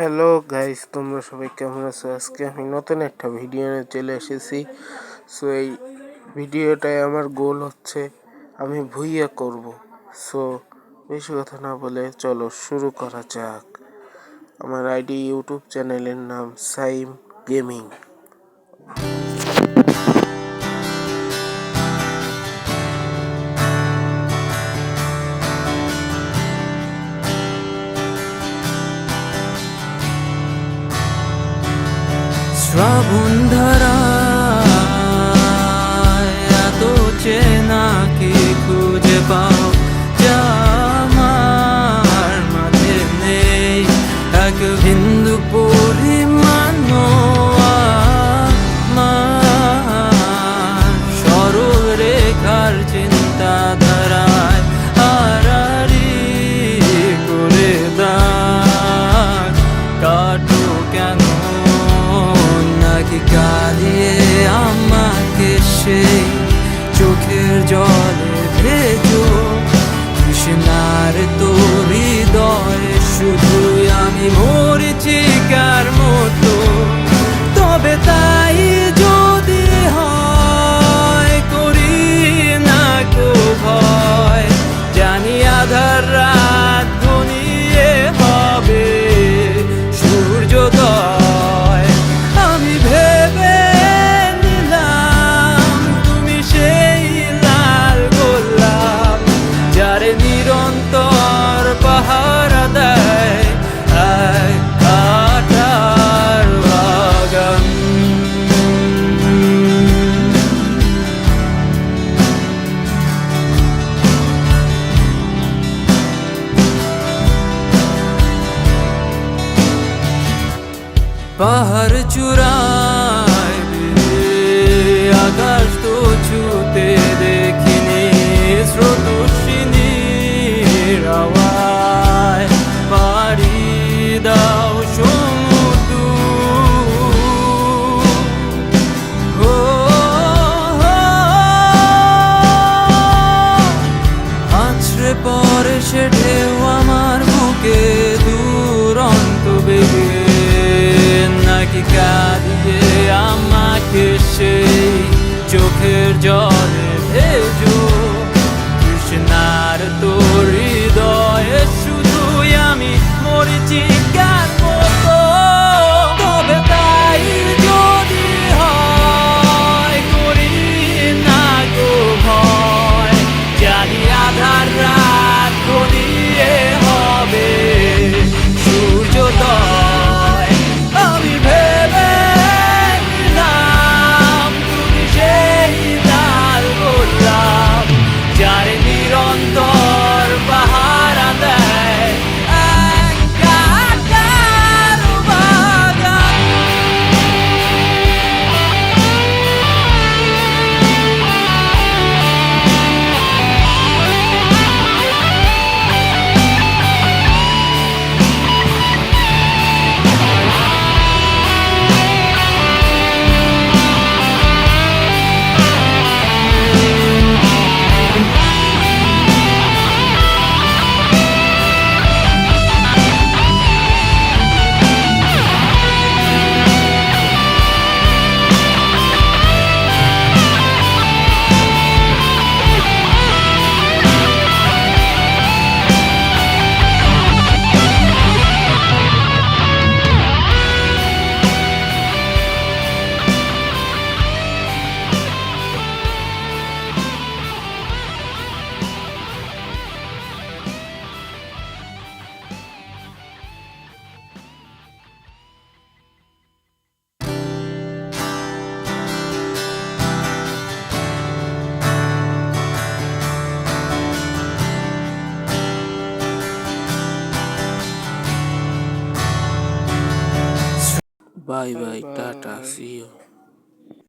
Hello guys, তোমরা সবাই কেমন আছো? আজকে আমি নতুন একটা ভিডিও নিয়ে চলে এসেছি। সো এই ভিডিওটায় আমার গোল হচ্ছে আমি ভুইয়া করব। সো বেশি কথা না বলে চলো শুরু করা যাক। আমার আইডি ইউটিউব চ্যানেলের নাম সাইম গেমিং। শ্রাবণ ধারায় এত চেনা কি খুঁজে পাও যা আমার মাঝে নেই এক বিন্দু পরিমাণ সরল রেখার চিন্তাধারায় আড়াআড়ি করে দাগ কাটো কেন নাকি কাঁদিয়ে আমাকে সেই চোখের জলে ভেজো তৃষ্ণার তোর হৃদয়ে শুধুই আমি মরিচিকার মতো। তবে তাই যদি হয় করি না কো ভয়, জানি আধার রাত ঘনিয়ে হবে সূর্যোদয়। আমি ভেবে নিলাম তুমি সেই লাল গোলাপ যারে নিরন্তর পাহারা দেয় এক কাঁটার বাগান। পাহাড় চূড়ায় আকাশ তো ছুতে দেখিনি, স্রোতস্বিনীর আওয়ায় পাড়ি দাও সমুদ্র। আছড়ে পড়ে সে ঢেউ আমার বুকে দুরন্ত বেগে, নাকি কাঁদিয়ে আমাকে সেই চোখের জলে ভেজো তৃষ্ণার তোর হৃদয়ে শুধুই আমি মরিচিকার মতো। তবে তাই যদি হয় করি না গো ভয়, জানি আধার রাত ঘনিয়ে হবে সূর্যোদয়। আমি ভেবে নিলাম তুমি সেই লাল গোলাপ যারে নিরন্তর পাহারা দেয় এক কাঁটার বাগান। Bye bye, tata, see you.